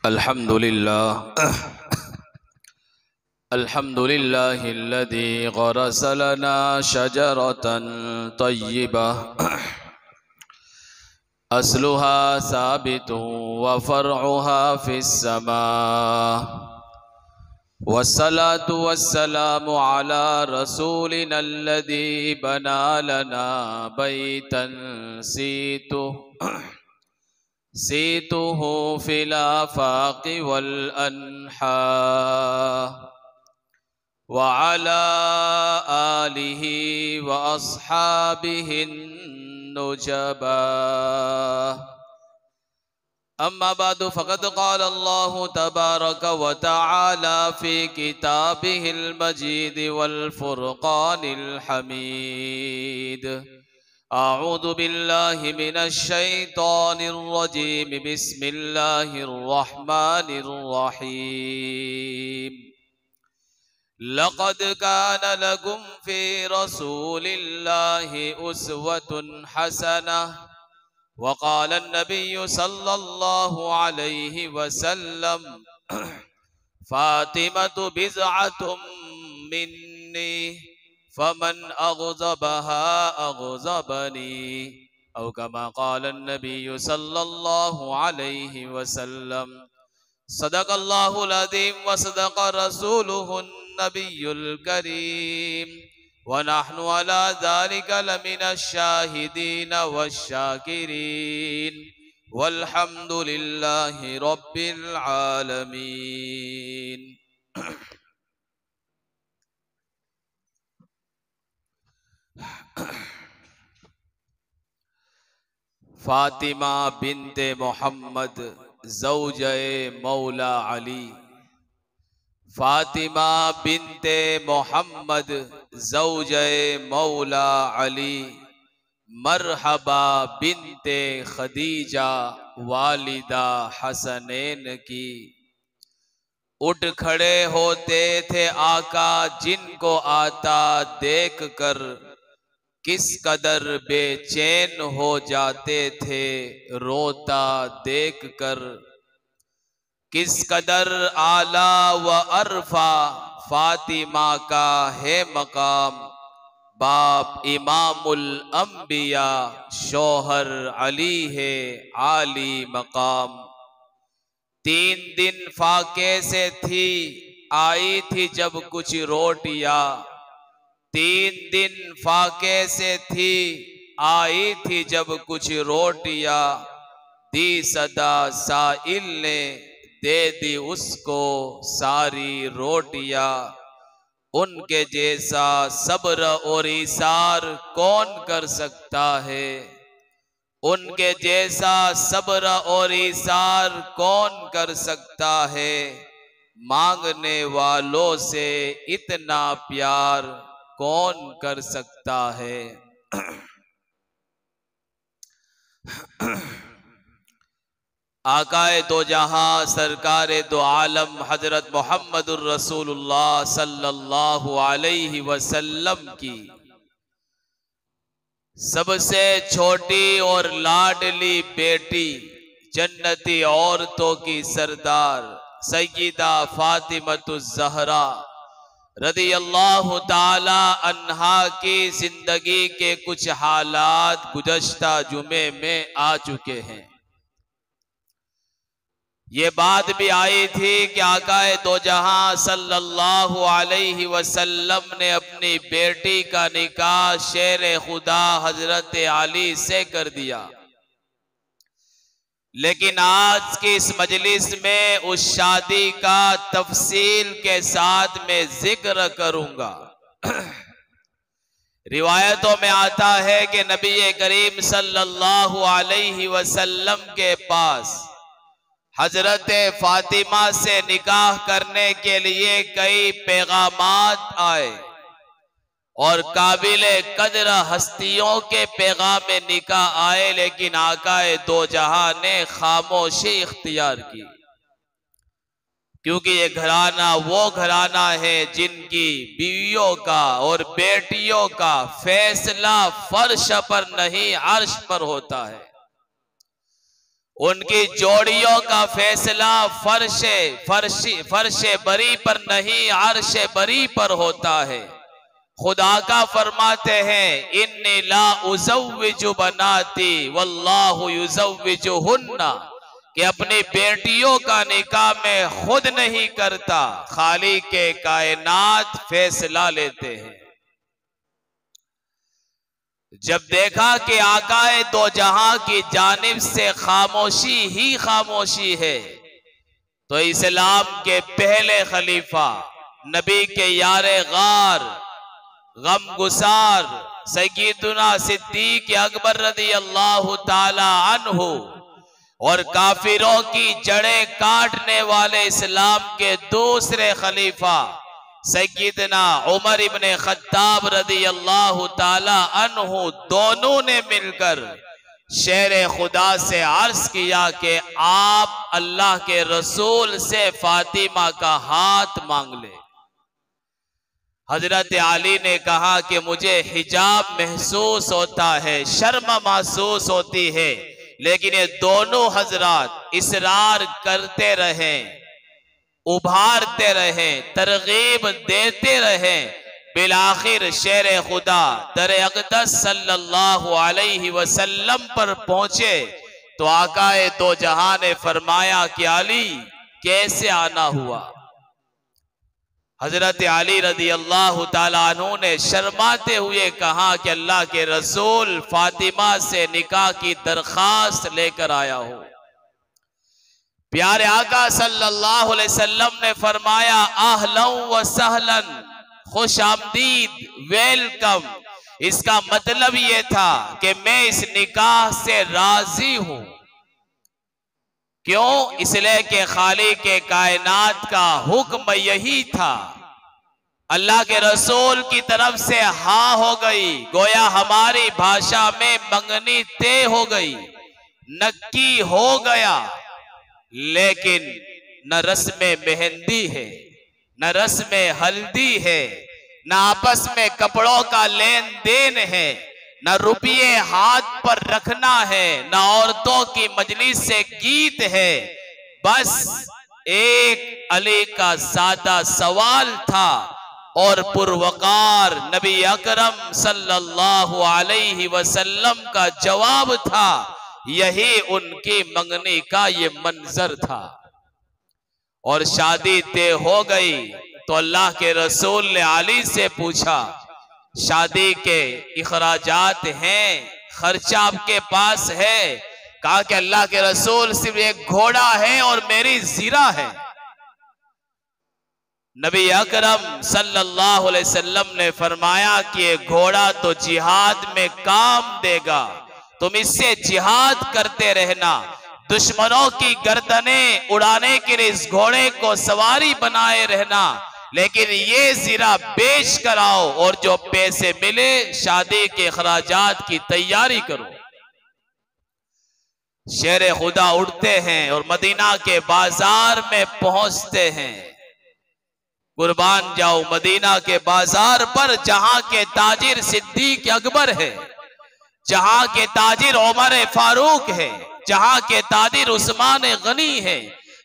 अल्हम्दुलिल्लाह अल्हम्दुलिल्लाहिल्लज़ी ग़रस लना शजरतन तय्यिबah अस्लुहा साबितुन व फ़रउहा फ़िस्समा वस्सलातु वस्सलामु अला रसूलिनल्लज़ी बना लना बैतन सीतुहु फ़िल आफ़ाक़ि वल अन्हा व अला आलिहि व अस्हाबिहिन नुजबा। अम्मा बादु फ़क़द क़ाल अल्लाहु तबारक व तआला फ़ी किताबिहिल मजीद वल फ़ुरक़ानिल हमीद। अऊज़ु बिल्लाहि मिनश शैतानिर रजीम। बिस्मिल्लाहिर रहमानिर रहीम। लक़द कान लकुम फ़ी रसूलिल्लाहि उस्वतुन हसनह वक़ाल अन्नबिय्यु सल्लल्लाहु अलैहि वसल्लम फ़ातिमतु बिज़अतुम मिन्नी फ़मन अग़ज़बहा अग़ज़बनी औ कमा क़ाल अन्नबिय्यु सल्लल्लाहु अलैहि वसल्लम। सदक़ल्लाहुल अज़ीम व सदक़ रसूलुहुन नबियुल करीम व नहनु अला ज़ालिका लमिनश शाहिदीन वश्शाकिरीन वल्हम्दुलिल्लाहि रब्बिल आलमीन। फातिमा बिन्ते मोहम्मद ज़ौजे मौला अली। फातिमा बिन्ते मोहम्मद ज़ौजे मौला अली। मरहबा बिन्ते खदीजा वालिदा हसनैन की। उठ खड़े होते थे आका जिनको आता देख कर, किस कदर बेचैन हो जाते थे रोता देख कर। किस कदर आला व अरफा फातिमा का है मकाम, बाप इमामुल अंबिया शौहर अली है आली मकाम। 3 दिन फाके से थी आई थी जब कुछ रोटियां, 3 दिन फाके से थी आई थी जब कुछ रोटियां। दी सदा साइल ने दे दी उसको सारी रोटियां। उनके जैसा सब्र और ईसार कौन कर सकता है, उनके जैसा सब्र और ईसार कौन कर सकता है। मांगने वालों से इतना प्यार कौन कर सकता है। आकाए दो जहां सरकारे दो आलम हजरत मोहम्मदुर रसूलुल्लाह सल्लल्लाहु अलैहि वसल्लम की सबसे छोटी और लाडली बेटी, जन्नती औरतों की सरदार सय्यिदा फातिमतुज़ ज़हरा रदियल्लाहु ताला अन्हा की जिंदगी के कुछ हालात गुज़श्ता जुमे में आ चुके हैं। ये बात भी आई थी कि आकाए दो जहां सल्लल्लाहु अलैहि वसल्लम ने अपनी बेटी का निकाह शेर खुदा हजरत अली से कर दिया, लेकिन आज की इस मजलिस में उस शादी का तफसील के साथ मैं जिक्र करूंगा। रिवायतों में आता है कि नबी करीम सल्लल्लाहु अलैहि वसल्लम के पास हजरत फातिमा से निकाह करने के लिए कई पैगामात आए और काबिल कदर हस्तियों के पैगाम निकाह आए, लेकिन आकाए दो जहां ने खामोशी इख्तियार की, क्योंकि ये घराना वो घराना है जिनकी बीवियों का और बेटियों का फैसला फर्श पर नहीं अर्श पर होता है। उनकी जोड़ियों का फैसला फर्शे बरी पर नहीं, अर्शे बरी पर होता है। खुदा का फरमाते हैं, इन्नी ला उज़व्विजु बनाती वल्लाहु युज़व्विजुहुन्ना, कि अपनी बेटियों का निकाह में खुद नहीं करता, खालिक के कायनात फैसला लेते हैं। जब देखा कि आकाए दो जहां की जानिब से खामोशी ही खामोशी है, तो इस्लाम के पहले खलीफा, नबी के यारे गार, गम गुसार सय्यदुना सिद्दीक अकबर रज़ी अल्लाह ताला अन्हु और काफिरों की जड़ें काटने वाले इस्लाम के दूसरे खलीफा सय्यदना उमर इब्ने खत्ताब रज़ी अल्लाह ताला अन्हु, दोनों ने मिलकर शेर खुदा से अर्ज किया कि आप अल्लाह के रसूल से फातिमा का हाथ मांग ले। हजरत अली ने कहा कि मुझे हिजाब महसूस होता है, शर्म महसूस होती है, लेकिन ये दोनों हजरात इसरार करते रहें, उभारते रहें, तरगीब देते रहें। बिलाखिर शेर खुदा दर अक़दस सल्लल्लाहु अलैहि वसल्लम पर पहुंचे तो आकाए दो जहां ने फरमाया कि अली कैसे आना हुआ। हजरत अली रज़ी अल्लाह ताला अन्हु ने शर्माते हुए कहा कि अल्लाह के रसूल फातिमा से निकाह की दरखास्त लेकर आया हूं। प्यारे आका सल्लल्लाहु अलैहि वसल्लम ने फरमाया, अहलन व सहलन, खुश आमदीद, वेलकम। इसका मतलब ये था कि मैं इस निकाह से राजी हूं। क्यों? इसलिए कि खालिक के कायनात का हुक्म यही था। अल्लाह के रसूल की तरफ से हाँ हो गई, गोया हमारी भाषा में मंगनी तय हो गई, नक्की हो गया। लेकिन न रस्म मेहंदी है, न रस्म हल्दी है, न आपस में कपड़ों का लेन देन है, न रुपये हाथ पर रखना है, न औरतों की मजलिस से गीत है। बस एक अली का सादा सवाल था और पुरवकार नबी अकरम सल्लल्लाहु अलैहि वसल्लम का जवाब था। यही उनकी मंगनी का ये मंजर था और शादी तय हो गई। तो अल्लाह के रसूल ने अली से पूछा, शादी के इखराजात हैं, खर्चा आपके पास है? कहा कि अल्लाह के रसूल सिर्फ एक घोड़ा है और मेरी जीरा है। नबी अकरम सल्लल्लाहु अलैहि वसल्लम ने फरमाया कि ये घोड़ा तो जिहाद में काम देगा, तुम इससे जिहाद करते रहना, दुश्मनों की गर्दनें उड़ाने के लिए इस घोड़े को सवारी बनाए रहना, लेकिन ये जीरा बेच कर आओ और जो पैसे मिले शादी के खराजात की तैयारी करो। शेर खुदा उड़ते हैं और मदीना के बाजार में पहुंचते हैं। कुर्बान जाओ मदीना के बाजार पर, जहां के ताजिर सिद्दीक अकबर है, जहां के ताजिर उमर फारूक है, जहां के ताजिर उस्मान गनी है,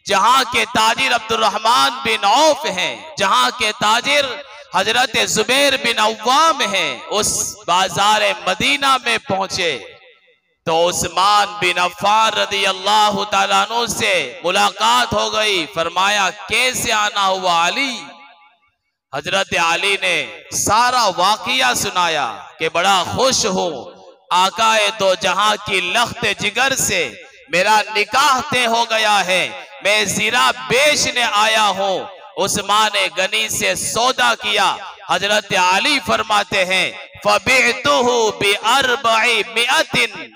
जहां के ताजिर अब्दुर्रहमान बिन औफ हैं, जहां के ताजिर हजरत जुबैर बिन अव्वाम हैं। उस बाजार मदीना में पहुंचे तो उस्मान बिन अफ़्फ़ान रज़ी अल्लाह ताला अन्हु से मुलाकात हो गई। फरमाया, कैसे आना हुआ अली? हजरत अली ने सारा वाकिया सुनाया कि बड़ा खुश हूं, आकाए दो जहां की लख्त जिगर से मेरा निकाह तय हो गया है, मैं जीरा बेचने आया हूं। उस्मान गनी से सौदा किया। हजरत अली फरमाते हैं, फबिअतुहु बिअरबइ मिअतिन,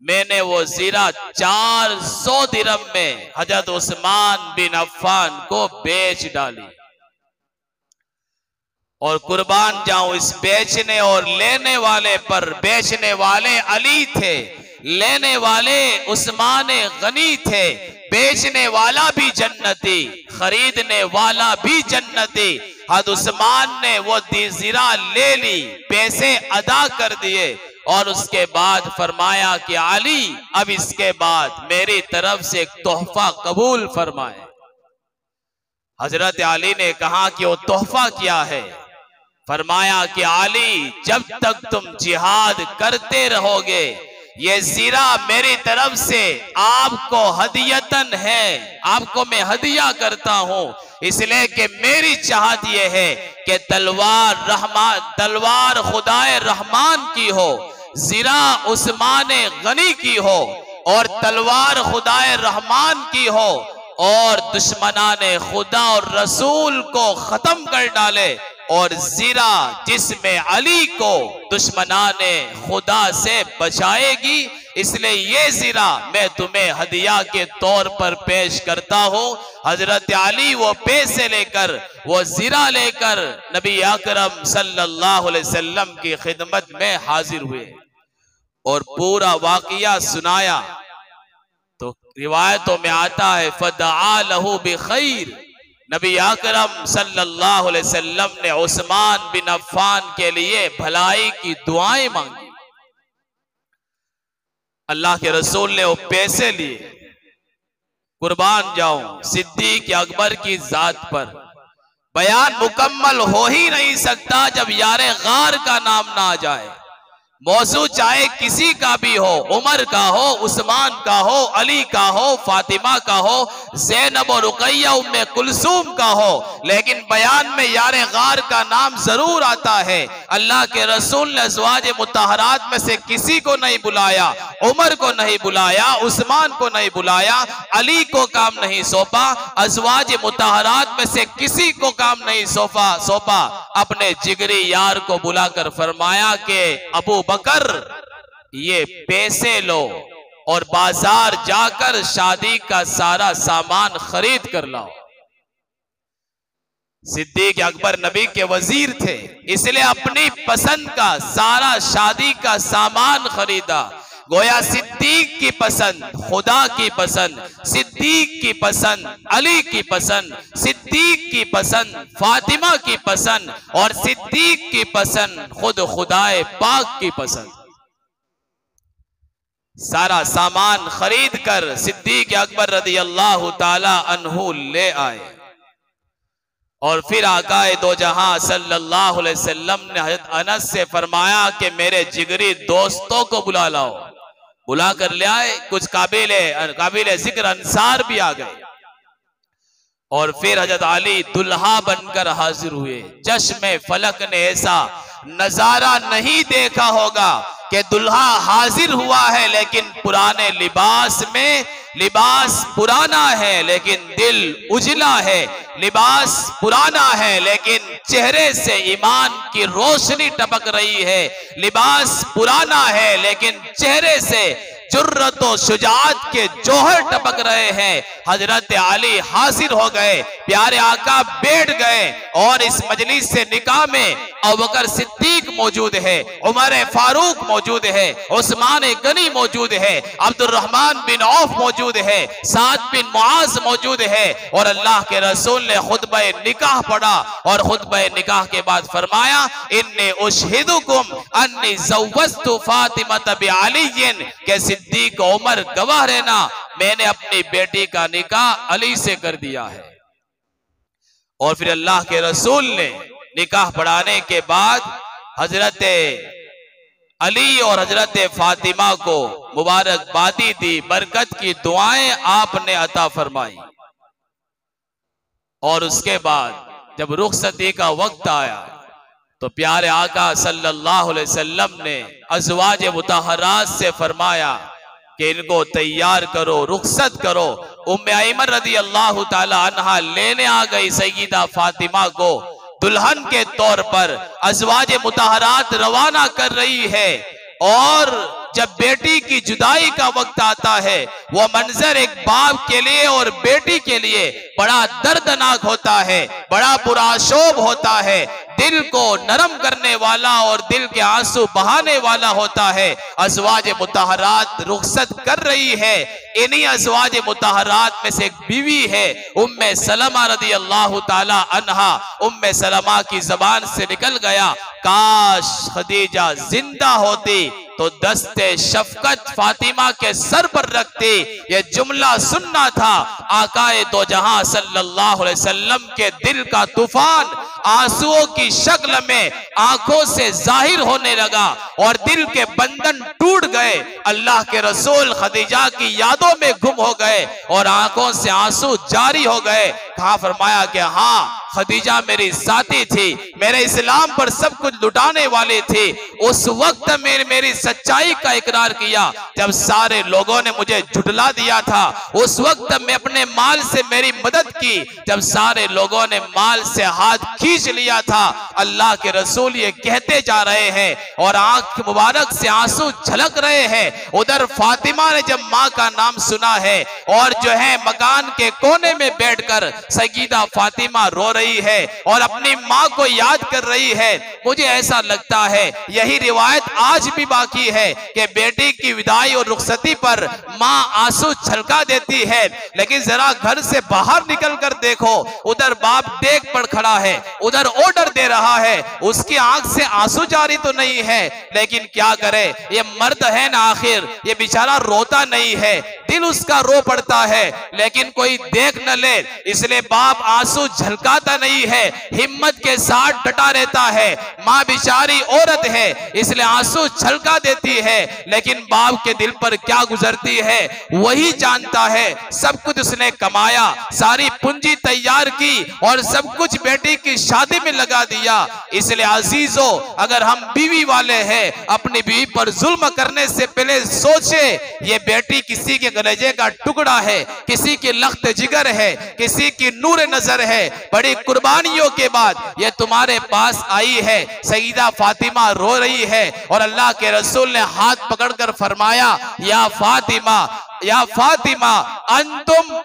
मैंने वो जीरा 400 दिरहम में हजरत उस्मान बिन अफ़्फ़ान को बेच डाली। और कुर्बान जाऊं इस बेचने और लेने वाले पर। बेचने वाले अली थे, लेने वाले उस्मान गनी थे। बेचने वाला भी जन्नती, खरीदने वाला भी जन्नती। हद उस्मान ने वो जीरा ले ली, पैसे अदा कर दिए और उसके बाद फरमाया कि अली अब इसके बाद मेरी तरफ से एक तोहफा कबूल फरमाए। हजरत अली ने कहा कि वो तोहफा क्या है? फरमाया कि अली जब तक तुम जिहाद करते रहोगे ये जीरा मेरी तरफ से आपको हदियतन है, आपको मैं हदिया करता हूं, इसलिए कि मेरी चाहत यह है कि तलवार खुदाए रहमान की हो, जीरा उस्मान गनी की हो, और तलवार खुदाए रहमान की हो, और दुश्मनाने खुदा और रसूल को खत्म कर डाले, और जीरा जिसमें अली को दुश्मनाने खुदा से बचाएगी। इसलिए ये जीरा मैं तुम्हें हदिया के तौर पर पेश करता हूं। हजरत अली वो पैसे लेकर, वो जीरा लेकर नबी अकरम सल्लल्लाहु अलैहि वसल्लम की खिदमत में हाजिर हुए और पूरा वाकया सुनाया। तो रिवायतों में आता है फदआ लहू बिखैर, नबी अकरम सल्लल्लाहु अलैहि वसल्लम ने उस्मान बिन अफ़्फ़ान के लिए भलाई की दुआएं मांगी। अल्लाह के रसूल ने वो पैसे लिए, कुर्बान जाऊं सिद्दीक अकबर की जात पर। बयान मुकम्मल हो ही नहीं सकता जब यारे गार का नाम ना आ जाए। मौजू चाहे किसी का भी हो, उमर का हो, उस्मान का हो, अली का हो, फातिमा का हो, ज़ैनब और रुक़ैया उम्मे कुलसूम का हो, लेकिन बयान में यारे गार का नाम जरूर आता है। अल्लाह के रसूल ने अज़वाज मुतहरात में से किसी को नहीं बुलाया, उमर को नहीं बुलाया, उस्मान को नहीं बुलाया, अली को काम नहीं सौंपा, अज़वाज मुतहरात में से किसी को काम नहीं सौंपा। अपने जिगरी यार को बुलाकर फरमाया कि अबू बकर ये पैसे लो और बाजार जाकर शादी का सारा सामान खरीद कर लाओ। सिद्दीक अकबर नबी के वजीर थे, इसलिए अपनी पसंद का सारा शादी का सामान खरीदा। गोया सिद्दीक की पसंद, खुदा की पसंद, सिद्दीक की पसंद, अली की पसंद, सिद्दीक की पसंद, फातिमा की पसंद, और सिद्दीक की पसंद खुद खुदाए पाक की पसंद। सारा सामान खरीद कर सिद्दीक अकबर रज़ी अल्लाह ताला अन्हु ले आए और फिर आकाए दो जहां सल्लल्लाहु अलैहि वसल्लम ने हज़रत अनस से फरमाया कि मेरे जिगरी दोस्तों को बुला लाओ। बुला कर ले आए। कुछ काबिले जिक्र अंसार भी आ गए और फिर हज़रत अली दुल्हा बनकर हाजिर हुए। चश्मे फलक ने ऐसा नजारा नहीं देखा होगा कि दुल्हा हाजिर हुआ है लेकिन पुराने लिबास में, लिबास पुराना है लेकिन दिल उजला है, लिबास पुराना है लेकिन चेहरे से ईमान की रोशनी टपक रही है, लिबास पुराना है लेकिन चेहरे से जुर्रत और शुजाअत के जोहर टपक रहे हैं। हजरत अली हाजिर हो गए, प्यारे आका बैठ गए और इस मजलिस से निकाह में अबू बकर सिद्दीक मौजूद है, उमर फारूक मौजूद है, उस्मान गनी मौजूद है, अब्दुर्रहमान बिन औफ मौजूद है, साद बिन मुआज मौजूद है। और अल्लाह के रसूल ने खुतबा निकाह पढ़ा और खुतबा निकाह के बाद फरमाया इन्नी उशहिदुकुम अन्नी ज़व्वजतु फातिमा बिअलिय्यिन, के सिद्दीक उमर गवाह रहना मैंने अपनी बेटी का निकाह अली से कर दिया है। और फिर अल्लाह के रसूल ने निकाह पढ़ाने के बाद हजरत अली और हजरत फातिमा को मुबारकबादी दी, बरकत की दुआएं आपने अता फरमाई। और उसके बाद जब रुखसती का वक्त आया तो प्यारे आका सल्लल्लाहु अलैहि वसल्लम ने अज़वाज मुतहरात से फरमाया कि इनको तैयार करो, रुखसत करो। उम्मे ऐमन रज़ी अल्लाह ताला अन्हा लेने आ गई सय्यदा फातिमा को दुल्हन के तौर पर। अज़वाज मुतहरात रवाना कर रही है और जब बेटी की जुदाई का वक्त आता है वो मंजर एक बाप के लिए और बेटी के लिए बड़ा दर्दनाक होता है, बड़ा पुराशोभ होता है, दिल को नरम करने वाला और दिल के आंसू बहाने वाला होता है। अज़वाज मुतहरात रुखसत कर रही है। इन्हीं अज़वाज मुतहरात में से एक बीवी है उम्मे सलमा रज़ी अल्लाह ताला अन्हा। उम्मे सलमा की जबान से निकल गया काश खदीजा जिंदा होती, तो दस्ते शफकत फातिमा के सर पर रखती। ये जुमला सुनना था आकाए दो जहां सल्लल्लाहु अलैहि वसल्लम के दिल का तूफान आंसुओं की शक्ल में आंखों से जाहिर होने लगा और दिल के बंधन टूट गए। अल्लाह के रसूल खदीजा की यादों में गुम हो गए और आंखों से आंसू जारी हो गए। कहा फरमाया कि हाँ, खदीजा मेरी साथी थी, मेरे इस्लाम पर सब कुछ लुटाने वाली थी। उस वक्त मेरी सच्चाई का इकरार किया जब सारे लोगों ने मुझे झुठला दिया था। उस वक्त मैं अपने माल से मेरी मदद की जब सारे लोगों ने माल से हाथ खींच लिया था। अल्लाह के रसूल ये कहते जा रहे हैं और आंख मुबारक से आंसू झलक रहे हैं। उधर फातिमा ने जब माँ का नाम सुना है और जो है मकान के कोने में बैठकर सईदा फातिमा रो रही है और अपनी माँ को याद कर रही है। मुझे ऐसा लगता है यही रिवायत आज भी बाकी है कि बेटी की विदाई और रुखसती पर माँ आंसू छलका देती है। लेकिन जरा घर से बाहर निकल कर देखो, उधर बाप देख पड़ खड़ा है, उधर ऑर्डर दे रहा है, उसकी आंख से आंसू जारी तो नहीं है, लेकिन क्या करे, ये मर्द है ना आखिर, ये बेचारा रोता नहीं है, दिल उसका रो पड़ता है, लेकिन कोई देख न ले इसलिए बाप आंसू झलकाता नहीं है, हिम्मत के साथ डटा रहता है। माँ बेचारी औरत है इसलिए आंसू छलका देती है, लेकिन बाप के दिल पर क्या गुजरती है वही जानता है। सब कुछ उसने कमाया, सारी पूंजी तैयार की और सब कुछ बेटी की शादी में लगा दिया। इसलिए अजीजों, अगर हम बीवी वाले हैं, अपनी बीवी पर जुल्म करने से पहले सोचे ये बेटी किसी के कलेजे का टुकड़ा है, किसी की लख्त जिगर है, किसी की नूर नजर है, बड़ी कुर्बानियों के बाद ये तुम्हारे पास आई है। सईदा फातिमा रो रही है और अल्लाह के रसूल ने हाथ पकड़कर फरमाया, या फातिमा अंतुम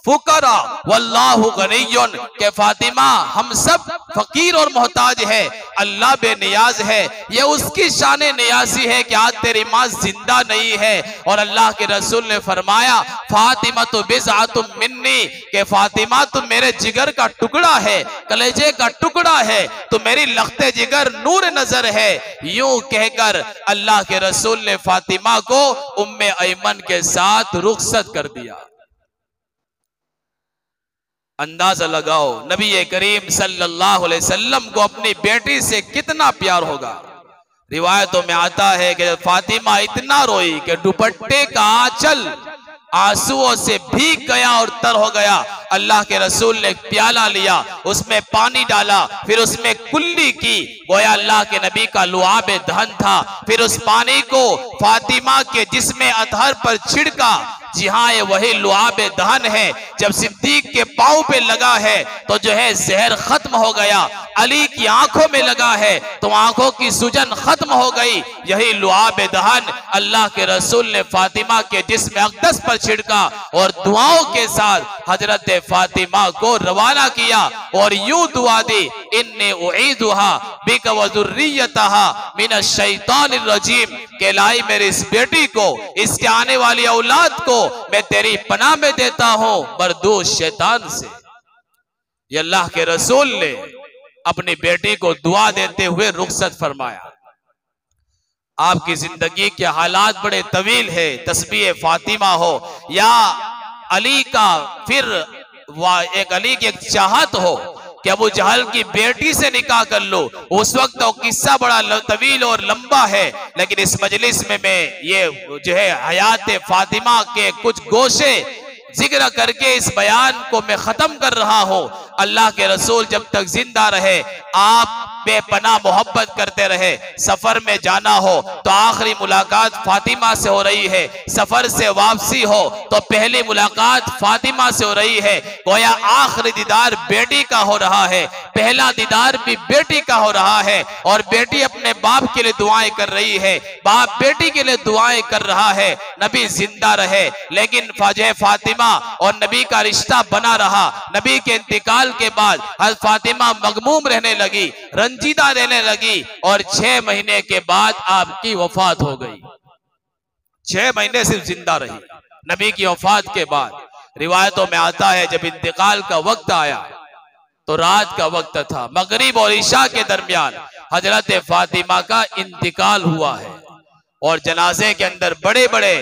फुकरा वल्लाहु गनिय्युन, के फातिमा हम सब फकीर और मोहताज है, अल्लाह बेनियाज है। ये उसकी शाने नियाजी है कि आज तेरी माँ जिंदा नहीं है। और अल्लाह के रसूल ने फरमाया, फातिमा तो बिज़अतुम मिन्नी, के फातिमा तुम मेरे जिगर का टुकड़ा है, कलेजे का टुकड़ा है, तो मेरी लख्ते जिगर नूर नजर है। यूं कहकर अल्लाह के रसूल ने फातिमा को उम्मे ऐमन के साथ रुखसत कर दिया। अंदाजा लगाओ नबी करीम सल्लल्लाहु अलैहि वसल्लम को अपनी बेटी से कितना प्यार होगा। रिवायतों में आता है कि फातिमा इतना रोई कि दुपट्टे का आंचल आंसुओं से भीग गया और तर हो गया। अल्लाह के रसूल ने प्याला लिया, उसमें पानी डाला, फिर उसमें कुल्ली की, गोया अल्लाह के नबी का लुआबे दहन था। फिर उस पानी को फातिमा के जिस्मे अतहर पर छिड़का। जी हाँ, ये वही लुआबे दहन है। जब सिद्दीक के पांव पे लगा है तो जो है जहर खत्म हो गया, अली की आंखों में लगा है तो आंखों की सूजन खत्म हो गई। यही लुआबे दहन अल्लाह के रसूल ने फातिमा के जिस्म अक़दस पर छिड़का और दुआओं के साथ हजरत फातिमा को रवाना किया और यूं दुआ दी, इन्नी उईदुहा बिका व ज़ुर्रियतहा मिनश शैतानिर रजीम, के लाई मेरी इस बेटी को, इसके आने वाली औलाद को मैं तेरी पनाह में देता हूं बरदूस शैतान से। ये अल्लाह के रसूल ने अपनी बेटी को दुआ देते हुए रुखसत फरमाया। आपकी जिंदगी के हालात बड़े तवील है, तस्बीह फातिमा हो या अली का, फिर एक अली की एक चाहत हो कि अबू जहल की बेटी से निकाह कर लो। उस वक्त तो किस्सा बड़ा तवील और लंबा है, लेकिन इस मजलिस में मैं ये जो है हयात फातिमा के कुछ गोशे जिक्र करके इस बयान को मैं खत्म कर रहा हूं। अल्लाह के रसूल जब तक जिंदा रहे आप बेपनाह मोहब्बत करते रहे। सफर में जाना हो तो आखिरी मुलाकात फातिमा से हो रही है, सफर से वापसी हो तो पहली मुलाकात फातिमा से हो रही है। गोया आखिरी दीदार बेटी का हो रहा है, पहला दीदार भी बेटी का हो रहा है। और बेटी अपने बाप के लिए दुआएं कर रही है, बाप बेटी के लिए दुआएं कर रहा है। नबी जिंदा रहे लेकिन फजे फातिमा और नबी का रिश्ता बना रहा। नबी के इंतकाल के बाद हज़रत फातिमा मगमूम रहने लगी, रंजीदा रहने लगी और 6 महीने के बाद आपकी वफात हो गई। 6 महीने सिर्फ जिंदा रही। नबी की वफात के बाद रिवायतों में आता है जब इंतकाल का वक्त आया तो रात का वक्त था, मगरिब और ईशा के दरमियान हजरत फातिमा का इंतकाल हुआ है। और जनाजे के अंदर बड़े बड़े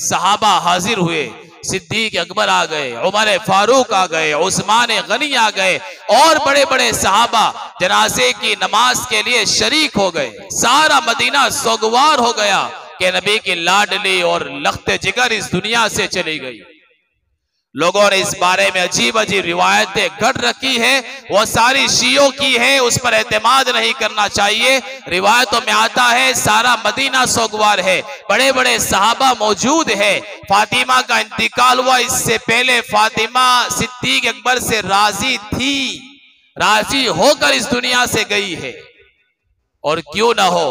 सहाबा हाजिर हुए। सिद्दीक अकबर आ गए, उमर फारूक आ गए, उस्मान गनी आ गए और बड़े बड़े सहाबा जनाजे की नमाज के लिए शरीक हो गए। सारा मदीना सोगवार हो गया कि नबी की लाडली और लख्ते जिगर इस दुनिया से चली गई। लोगों ने इस बारे में अजीब अजीब रिवायतें गढ़ रखी है, वो सारी शियों की है, उस पर एतमाद नहीं करना चाहिए। रिवायतों में आता है सारा मदीना सोगवार है, बड़े बड़े सहाबा मौजूद है। फातिमा का इंतकाल हुआ, इससे पहले फातिमा सिद्दीक अकबर से राजी थी, राजी होकर इस दुनिया से गई है। और क्यों ना हो,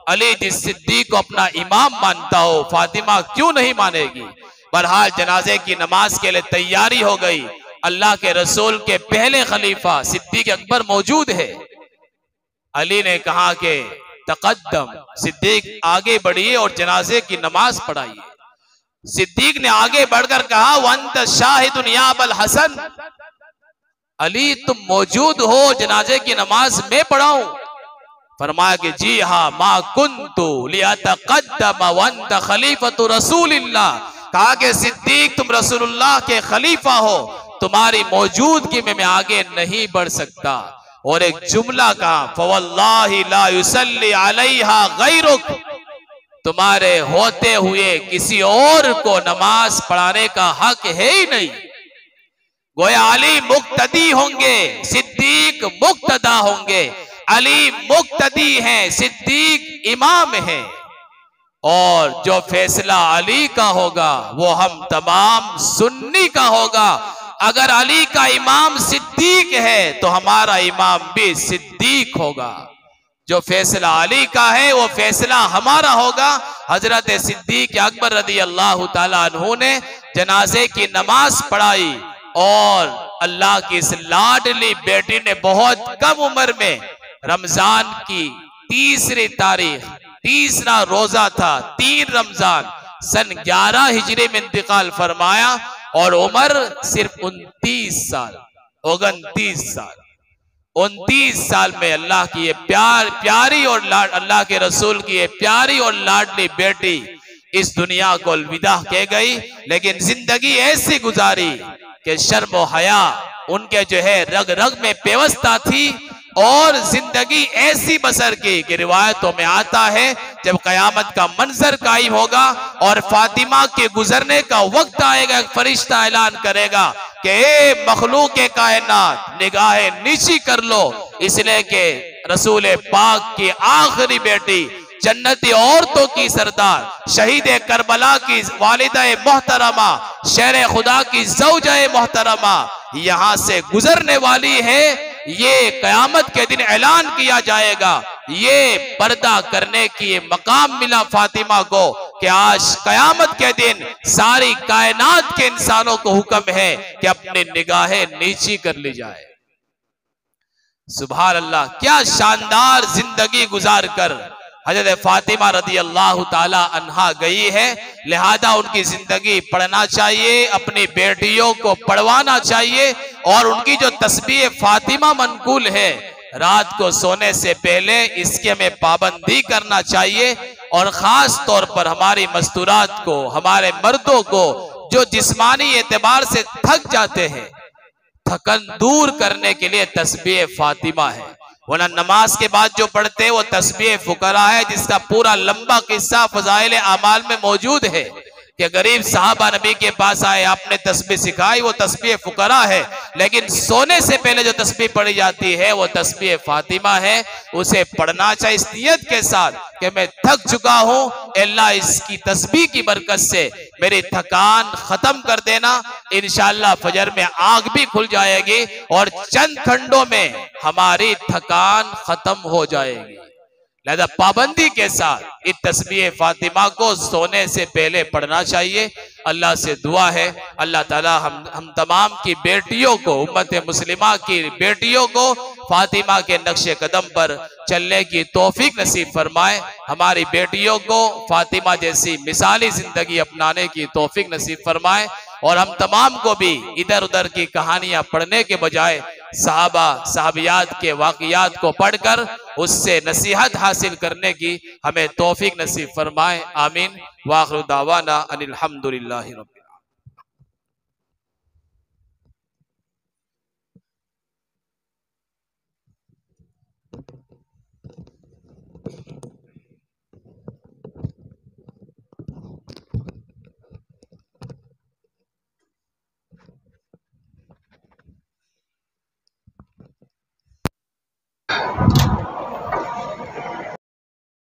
अली जिस सिद्दीक को अपना इमाम मानता हो, फातिमा क्यों नहीं मानेगी। बहरहाल जनाजे की नमाज के लिए तैयारी हो गई। अल्लाह के रसूल के पहले खलीफा सिद्दीक अकबर मौजूद है। अली ने कहा कि तकद्दम, सिद्दीक आगे बढ़िए और जनाजे की नमाज पढ़ाइए। सिद्दीक ने आगे बढ़कर कहा वंत शाहिदुन या अबल हसन, अली तुम मौजूद हो, जनाजे की नमाज मैं पढ़ाऊं। फरमाया कि जी हाँ, मा कुन्तु लियतक़द्दम वंत खलीफतु रसूलिल्लाह। कहा कि सिद्दीक तुम रसूलुल्लाह के खलीफा हो, तुम्हारी मौजूदगी में मैं आगे नहीं बढ़ सकता। और एक जुमला कहा फवल्लाहि ला युसल्ली अलैहा गैरुक, तुम्हारे होते हुए किसी और को नमाज पढ़ाने का हक है ही नहीं। गोया अली मुक्तदी होंगे, सिद्दीक मुक्तदा होंगे। अली मुक्तदी हैं, सिद्दीक इमाम हैं। और जो फैसला अली का होगा वो हम तमाम सुन्नी का होगा। अगर अली का इमाम सिद्दीक है तो हमारा इमाम भी सिद्दीक होगा। जो फैसला अली का है वो फैसला हमारा होगा। हजरत सिद्दीक अकबर रदी अल्लाह ताला अन्हु ने जनाजे की नमाज पढ़ाई और अल्लाह की इस लाडली बेटी ने बहुत कम उम्र में रमजान की तीसरी तारीख, तीसरा रोजा था, 3 रमजान सन 11 हिजरी में इंतकाल फरमाया और उम्र सिर्फ 29 साल, 29 साल। 29 साल में अल्लाह की ये प्यारी और अल्लाह के रसूल की ये प्यारी और लाडली बेटी इस दुनिया को अलविदा कह गई। लेकिन जिंदगी ऐसी गुजारी कि शर्म और हया उनके जो है रग रग में पेवस्ता थी और जिंदगी ऐसी बसर की कि रिवायतों में आता है जब कयामत का मंजर कायम होगा और फातिमा के गुजरने का वक्त आएगा, एक फरिश्ता ऐलान करेगा कि ए मखलूक कायनात निगाहें नीची कर लो, इसलिए कि रसूल पाक की आखिरी बेटी, जन्नती औरतों की सरदार, शहीद करबला की वालिदा मोहतरमा, शेर खुदा की ज़ौजा मोहतरमा यहां से गुजरने वाली है। ये कयामत के दिन ऐलान किया जाएगा। ये पर्दा करने की मकाम मिला फातिमा को कि आज कयामत के दिन सारी कायनात के इंसानों को हुक्म है कि अपनी निगाहें नीची कर ली जाए। सुभान अल्लाह, क्या शानदार जिंदगी गुजार कर हजरत फातिमा रदी अल्लाह ताला अन्हा गई है। लिहाजा उनकी जिंदगी पढ़ना चाहिए, अपनी बेटियों को पढ़वाना चाहिए और उनकी जो तस्बीह फातिमा मनकूल है, रात को सोने से पहले इसके हमें पाबंदी करना चाहिए। और खास तौर पर हमारी मस्तूरात को, हमारे मर्दों को जो जिस्मानी एतबार से थक जाते हैं, थकन दूर करने के लिए तस्बीह फातिमा है। वरना नमाज के बाद जो पढ़ते हैं वो तस्बीह फुकरा है, जिसका पूरा लंबा किस्सा फजाइल आमाल में मौजूद है कि गरीब साहबा नबी के पास आए, आपने तस्बीह सिखाई, वो तस्बीह फुकरा है। लेकिन सोने से पहले जो तस्बीह पढ़ी जाती है वो तस्बीह फातिमा है। उसे पढ़ना चाहिए इस नियत के साथ कि मैं थक चुका हूं, अल्लाह इसकी तस्बीह की बरकत से मेरी थकान खत्म कर देना। इंशाअल्लाह फजर में आंख भी खुल जाएगी और चंद खंडों में हमारी थकान खत्म हो जाएगी। लिहाजा पाबंदी के साथ इस तस्बीह फातिमा को सोने से पहले पढ़ना चाहिए। अल्लाह से दुआ है अल्लाह ताला हम तमाम की बेटियों को, उम्मत मुस्लिमा की बेटियों को फातिमा के नक्शे कदम पर चलने की तौफीक नसीब फरमाए। हमारी बेटियों को फातिमा जैसी मिसाली जिंदगी अपनाने की तौफीक नसीब फरमाए और हम तमाम को भी इधर उधर की कहानियां पढ़ने के बजाय साहबा साहबियात के वाक़ियात को पढ़कर उससे नसीहत हासिल करने की हमें तौफीक नसीब फरमाए। आमीन। वाखिर दावाना अनिल हम्दुलिल्लाहि रब्बिल